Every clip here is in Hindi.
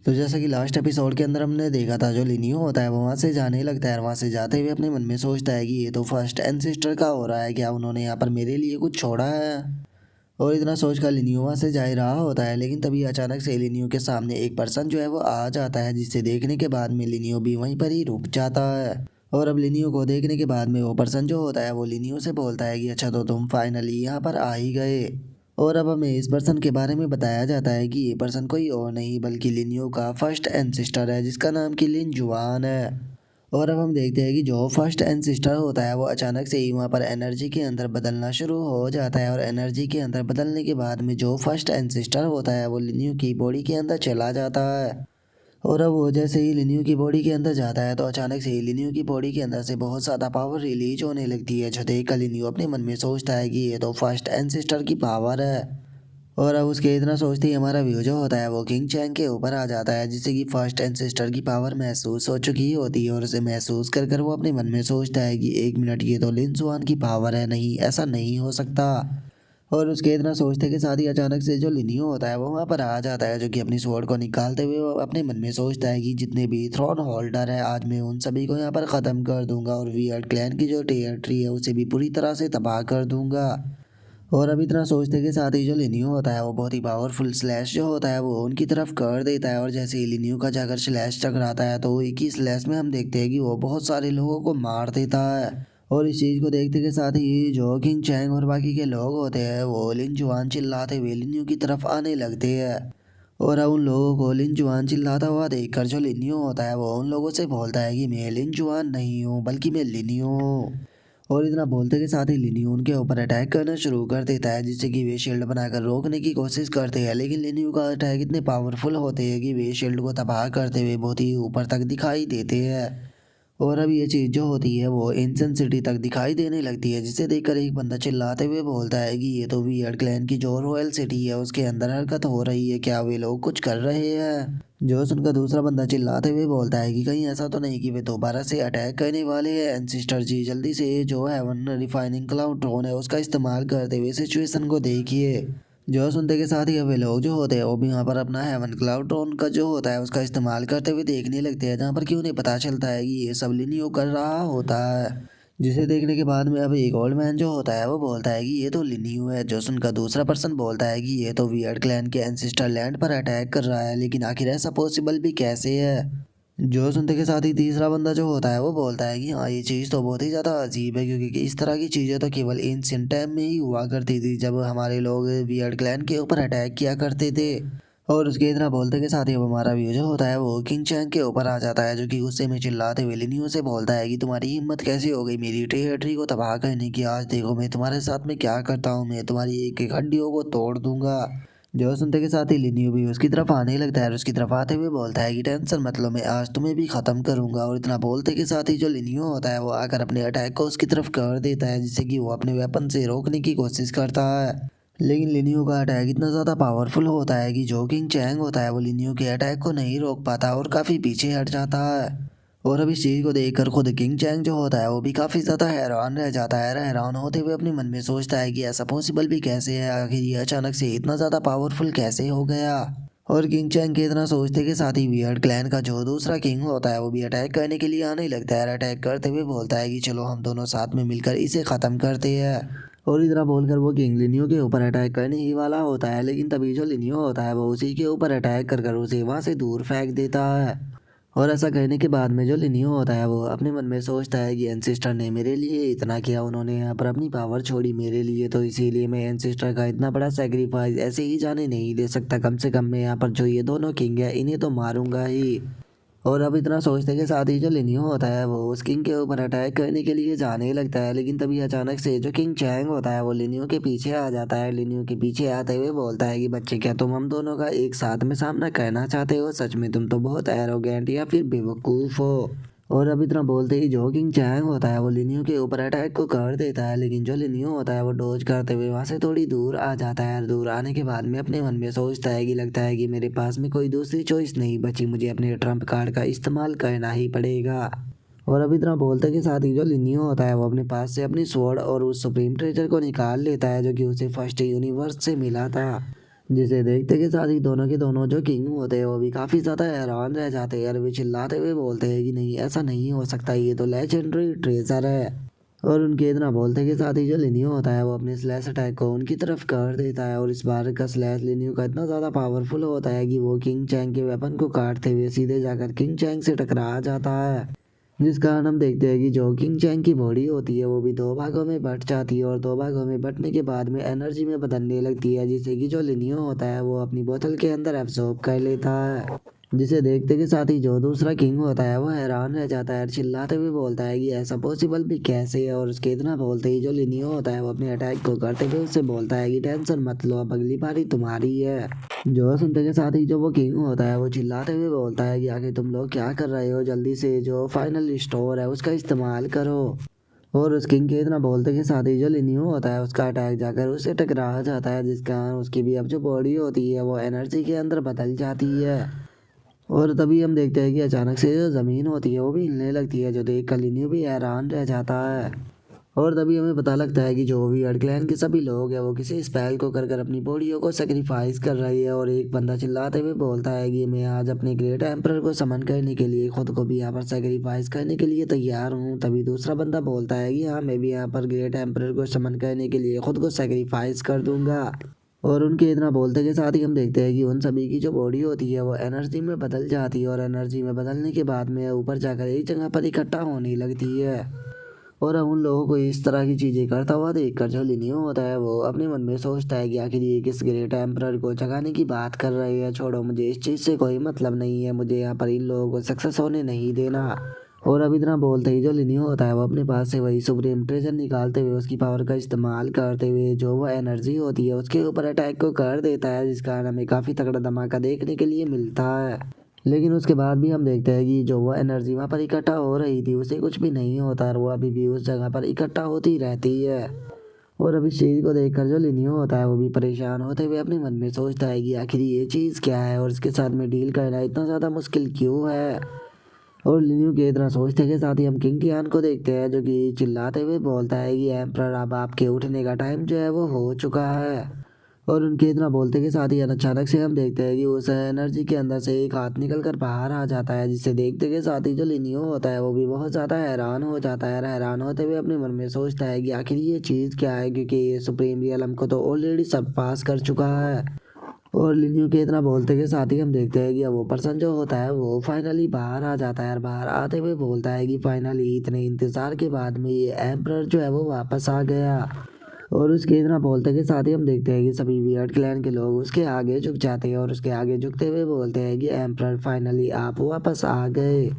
तो जैसा कि लास्ट एपिसोड के अंदर हमने देखा था, जो लिनियो होता है वो वहाँ से जाने लगता है और वहाँ से जाते हुए अपने मन में सोचता है कि ये तो फर्स्ट एंसेस्टर का हो रहा है, क्या उन्होंने यहाँ पर मेरे लिए कुछ छोड़ा है। और इतना सोच कर लिनियो वहाँ से जा ही रहा होता है, लेकिन तभी अचानक से लिनियो के सामने एक पर्सन जो है वो आ जाता है, जिसे देखने के बाद में लिनियो भी वहीं पर ही रुक जाता है। और अब लिनियो को देखने के बाद में वो पर्सन जो होता है वो लिनियो से बोलता है कि अच्छा, तो तुम फाइनली यहाँ पर आ ही गए। और अब हमें इस पर्सन के बारे में बताया जाता है कि ये पर्सन कोई और नहीं बल्कि लिनियो का फर्स्ट एंसेस्टर है, जिसका नाम कि लिन जुआन है। और अब हम देखते हैं कि जो फर्स्ट एंसेस्टर होता है वो अचानक से ही वहाँ पर एनर्जी के अंदर बदलना शुरू हो जाता है, और एनर्जी के अंदर बदलने के बाद में जो फर्स्ट एंसेस्टर होता है वो लिनियो की बॉडी के अंदर चला जाता है। और अब वो जैसे ही लिनियो की बॉडी के अंदर जाता है तो अचानक से ही लिनियो की बॉडी के अंदर से बहुत ज़्यादा पावर रिलीज होने लगती है, जो देख कर लिनियो अपने मन में सोचता है कि ये तो फर्स्ट एंसेस्टर की पावर है। और अब उसके इतना सोचते ही हमारा व्यू जो होता है वो किंग चैंग के ऊपर आ जाता है, जिससे कि फर्स्ट एंसेस्टर की पावर महसूस हो चुकी होती है। और उसे महसूस कर कर वो अपने मन में सोचता है कि एक मिनट, ये तो लिन जुआन की पावर है, नहीं ऐसा नहीं हो सकता। और उसके इतना सोचते के साथ ही अचानक से जो लिनियो होता है वो वहाँ पर आ जाता है, जो कि अपनी स्वॉर्ड को निकालते हुए वो अपने मन में सोचता है कि जितने भी थ्रोन होल्डर है आज मैं उन सभी को यहाँ पर ख़त्म कर दूंगा, और वियर्ड क्लैन की जो टेरिटरी है उसे भी पूरी तरह से तबाह कर दूंगा। और अब इतना सोचते के साथ ही जो लिनियो होता है वो बहुत ही पावरफुल स्लैश जो होता है वो उनकी तरफ कर देता है, और जैसे ही लिनियो का जाकर स्लैश टकराता है तो एक ही स्लैश में हम देखते हैं कि वो बहुत सारे लोगों को मार देता है। और इस चीज़ को देखते के साथ ही जो किंग चैंग और बाकी के लोग होते हैं वो लिन जुआन चिल्लाते हुए लिनियो की तरफ आने लगते हैं। और अब उन लोगों को लिन जुआन चिल्लाता हुआ देखकर जो लिनियो होता है वो उन लोगों से बोलता है कि मैं लिन जुआन नहीं हूँ बल्कि मैं लिनियो हूँ। और इतना बोलते के साथ ही लिनियो उनके ऊपर अटैक करना शुरू कर देता है, जिससे कि वे शील्ड बनाकर रोकने की कोशिश करते हैं, लेकिन लिनियो का अटैक इतने पावरफुल होते हैं कि वे शील्ड को तबाह करते हुए बहुत ही ऊपर तक दिखाई देते हैं। और अब ये चीज़ जो होती है वो एंशिएंट सिटी तक दिखाई देने लगती है, जिसे देखकर एक बंदा चिल्लाते हुए बोलता है कि ये तो वियर्ड क्लैन की जो रॉयल सिटी है उसके अंदर हरकत हो रही है, क्या वे लोग कुछ कर रहे हैं। जो सुनकर दूसरा बंदा चिल्लाते हुए बोलता है कि कहीं ऐसा तो नहीं कि वे दोबारा से अटैक करने वाले हैं। एंसिस्टर जी, जल्दी से जो हेवन रिफाइनिंग क्लाउड ड्रोन है उसका इस्तेमाल करते हुए सिचुएशन को देखिए। जो सुनते के साथ ही वे लोग जो होते हैं वो भी यहाँ पर अपना हेवन क्लाउड ड्रोन का जो होता है उसका इस्तेमाल करते हुए देखने लगते हैं, जहाँ पर कि उन्हें पता चलता है कि ये सब लिनियो कर रहा होता है। जिसे देखने के बाद में अब एक ओल्ड मैन जो होता है वो बोलता है कि ये तो लिनियो है। जो सुनकर दूसरा पर्सन बोलता है कि ये तो वियर्ड क्लैन के एंसिस्टर लैंड पर अटैक कर रहा है, लेकिन आखिर ऐसा पॉसिबल भी कैसे है। जो सुनते के साथ ही तीसरा बंदा जो होता है वो बोलता है कि हाँ, ये चीज़ तो बहुत ही ज़्यादा अजीब है, क्योंकि इस तरह की चीज़ें तो केवल एंशिएंट टाइम में ही हुआ करती थी, जब हमारे लोग वियर्ड क्लैन के ऊपर अटैक किया करते थे। और उसके इतना बोलते के साथ ही अब हमारा व्यू जो होता है वो किंग चैंग के ऊपर आ जाता है, जो कि गुस्से में चिल्लाते हुए लिनियो से बोलता है कि तुम्हारी हिम्मत कैसे हो गई मेरी टेरिटरी को तबाह करने की। आज देखो मैं तुम्हारे साथ में क्या करता हूँ, मैं तुम्हारी एक एक हड्डियों को तोड़ दूंगा। जो सुनते के साथ ही लिनियो भी उसकी तरफ आने लगता है, और उसकी तरफ आते हुए बोलता है कि टेंशन मत लो, मैं आज तुम्हें भी ख़त्म करूंगा। और इतना बोलते के साथ ही जो लिनियो होता है वो आकर अपने अटैक को उसकी तरफ कर देता है, जिससे कि वो अपने वेपन से रोकने की कोशिश करता है। लेकिन लिनियो का अटैक इतना ज़्यादा पावरफुल होता है कि जो किंग चैंग होता है वो लिनियो के अटैक को नहीं रोक पाता और काफ़ी पीछे हट जाता है। और अब इस चीज़ को देखकर खुद किंग चैंग जो होता है वो भी काफ़ी ज़्यादा हैरान रह जाता है। हैरान होते हुए अपने मन में सोचता है कि ऐसा पॉसिबल भी कैसे है, आखिर ये अचानक से इतना ज़्यादा पावरफुल कैसे हो गया। और किंग चैंग के इतना सोचते के साथ ही वियर्ड क्लैन का जो दूसरा किंग होता है वो भी अटैक करने के लिए आने लगता है। अटैक करते हुए बोलता है कि चलो हम दोनों साथ में मिलकर इसे ख़त्म करते हैं। और इतना बोलकर वो किंग लिनियो के ऊपर अटैक करने ही वाला होता है, लेकिन तभी जो लिनियो होता है वो उसी के ऊपर अटैक कर कर उसे वहाँ से दूर फेंक देता है। और ऐसा कहने के बाद में जो लिनियो होता है वो अपने मन में सोचता है कि एंसेस्टर ने मेरे लिए इतना किया, उन्होंने यहाँ पर अपनी पावर छोड़ी मेरे लिए, तो इसीलिए मैं एंसेस्टर का इतना बड़ा सेक्रीफाइस ऐसे ही जाने नहीं दे सकता। कम से कम मैं यहाँ पर जो ये दोनों किंग है इन्हें तो मारूंगा ही। और अब इतना सोचने के साथ ही जो लिनियो होता है वो उस किंग के ऊपर अटैक करने के लिए जाने लगता है, लेकिन तभी अचानक से जो किंग चैंग होता है वो लिनियो के पीछे आ जाता है। लिनियो के पीछे आते हुए बोलता है कि बच्चे, क्या तुम हम दोनों का एक साथ में सामना करना चाहते हो? सच में तुम तो बहुत एरोगेंट या फिर बेवकूफ़ हो। और अब इतना बोलते ही जो किंग चैंग होता है वो लिनियो के ऊपर अटैक को कर देता है, लेकिन जो लिनियो होता है वो डोज करते हुए वहां से थोड़ी दूर आ जाता है। और दूर आने के बाद में अपने मन में सोचता है कि लगता है कि मेरे पास में कोई दूसरी चॉइस नहीं बची, मुझे अपने ट्रम्प कार्ड का इस्तेमाल करना ही पड़ेगा। और अब इतना बोलते के साथ ही जो लिनियो होता है वो अपने पास से अपनी स्वॉर्ड और उस सुप्रीम ट्रेजर को निकाल लेता है, जो कि उसे फर्स्ट यूनिवर्स से मिला था। जिसे देखते के साथ ही दोनों के दोनों जो किंग होते हैं वो भी काफ़ी ज़्यादा हैरान रह जाते हैं और वे चिल्लाते हुए बोलते हैं कि नहीं, ऐसा नहीं हो सकता, ये तो लेजेंडरी ट्रेजर है। और उनके इतना बोलते के साथ ही जो लिनियो होता है वो अपने स्लैश अटैक को उनकी तरफ कर देता है और इस बार का स्लैश लिनियो का इतना ज़्यादा पावरफुल होता है कि वो किंग चैंग के वेपन को काटते हुए सीधे जाकर किंग चैंग से टकरा जाता है। जिस कारण हम देखते हैं कि जो किंग चैंग की बॉडी होती है वो भी दो भागों में बट जाती है और दो भागों में बटने के बाद में एनर्जी में बदलने लगती है, जिससे कि जो लिनियो होता है वो अपनी बोतल के अंदर एब्जॉर्ब कर लेता है। जिसे देखते के साथ ही जो दूसरा किंग होता है वो हैरान रह जाता है और चिल्लाते हुए बोलता है कि ऐसा पॉसिबल भी कैसे है। और उसके इतना बोलते ही जो लिनियो होता है वो अपने अटैक को करते हुए उससे बोलता है कि टेंशन मत लो, अब अगली बारी तुम्हारी है। जो सुनते के साथ ही जो वो किंग होता है वो चिल्लाते हुए बोलता है कि आखिर तुम लोग क्या कर रहे हो, जल्दी से जो फाइनल स्टोर है उसका इस्तेमाल करो। और उस किंग के इतना बोलते के साथ ही जो लिनियो होता है उसका अटैक जाकर उससे टकरा जाता है, जिस कारण उसकी भी अब जो बॉडी होती है वो एनर्जी के अंदर बदल जाती है। और तभी हम देखते हैं कि अचानक से जो ज़मीन होती है वो भी हिलने लगती है, जो देख कर लिनियो भी हैरान रह जाता है। और तभी हमें पता लगता है कि जो भी क्लैन के सभी लोग हैं वो किसी स्पेल को कर कर अपनी बॉडियों को सेक्रीफाइस कर रही है। और एक बंदा चिल्लाते हुए बोलता है कि मैं आज अपने ग्रेट एम्परर को समन करने के लिए खुद को भी यहाँ पर सेक्रीफाइस करने के लिए तैयार हूँ। तभी दूसरा बंदा बोलता है कि हाँ, मैं भी यहाँ पर ग्रेट एम्परर को समन करने के लिए खुद को सेक्रीफाइस कर दूंगा। और उनके इतना बोलते के साथ ही हम देखते हैं कि उन सभी की जो बॉडी होती है वो एनर्जी में बदल जाती है और एनर्जी में बदलने के बाद में ऊपर जाकर एक जगह पर इकट्ठा होने लगती है। और अब उन लोगों को इस तरह की चीज़ें करता हुआ देखकर जो लिनियो होता है वो अपने मन में सोचता है कि आखिर ये किस ग्रेट एम्परर को जगाने की बात कर रहे हैं, छोड़ो, मुझे इस चीज़ से कोई मतलब नहीं है, मुझे यहाँ पर इन लोगों को सक्सेस होने नहीं देना। और अब इतना बोलते ही जो लिनियो होता है वो अपने पास से वही सुप्रीम ट्रेजर निकालते हुए उसकी पावर का इस्तेमाल करते हुए जो वो एनर्जी होती है उसके ऊपर अटैक को कर देता है, जिस कारण हमें काफ़ी तगड़ा धमाका देखने के लिए मिलता है। लेकिन उसके बाद भी हम देखते हैं कि जो वो एनर्जी वहाँ पर इकट्ठा हो रही थी उसे कुछ भी नहीं होता और वो अभी भी उस जगह पर इकट्ठा होती रहती है। और अब इस चीज़ को देखकर जो लिनियो होता है वो भी परेशान होते हुए अपने मन में सोचता है कि आखिर ये चीज़ क्या है और इसके साथ में डील करना इतना ज़्यादा मुश्किल क्यों है। और लिन्यू के इतना सोचते के साथ ही हम किंग टियान को देखते हैं, जो कि चिल्लाते हुए बोलता है कि एम्परर, अब आपके उठने का टाइम जो है वो हो चुका है। और उनके इतना बोलते के साथ ही अचानक से हम देखते हैं कि उस एनर्जी के अंदर से एक हाथ निकल कर बाहर आ जाता है, जिसे देखते के साथ ही जो लिनियो होता है वो भी बहुत ज़्यादा हैरान हो जाता है और हैरान होते हुए अपने मन में सोचता है कि आखिर ये चीज़ क्या है, क्योंकि ये सुप्रीम रियलम को तो ऑलरेडी सब पास कर चुका है। और लिन्यू के इतना बोलते के साथ ही हम देखते हैं कि अब वो पर्सन जो होता है वो फाइनली बाहर आ जाता है और बाहर आते हुए बोलता है कि फाइनली इतने इंतज़ार के बाद में ये एम्परर जो है वो वापस आ गया। और उसके इतना बोलते के साथ ही हम देखते हैं कि सभी वियर्ड क्लैन के लोग उसके आगे झुक जाते हैं और उसके आगे झुकते हुए बोलते हैं कि एम्परर, फाइनली आप वापस आ गए।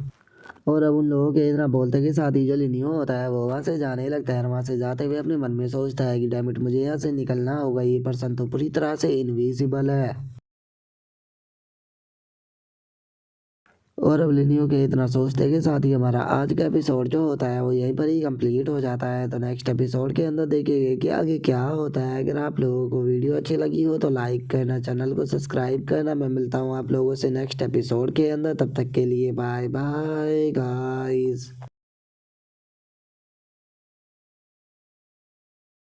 और अब उन लोगों के इतना बोलते के साथ ही जो लिनियो होता है वो वहाँ से जाने लगता है और वहाँ से जाते हुए अपने मन में सोचता है कि डैम इट, मुझे यहाँ से निकलना होगा, ये पर्सन तो पूरी तरह से इनविजिबल है। और अब लिनियो के इतना सोचते के साथ ही हमारा आज का एपिसोड जो होता है वो यहीं पर ही कंप्लीट हो जाता है। तो नेक्स्ट एपिसोड के अंदर देखेंगे कि आगे क्या होता है। अगर आप लोगों को वीडियो अच्छी लगी हो तो लाइक करना, चैनल को सब्सक्राइब करना। मैं मिलता हूँ आप लोगों से नेक्स्ट एपिसोड के अंदर, तब तक के लिए बाय बाय गाइस।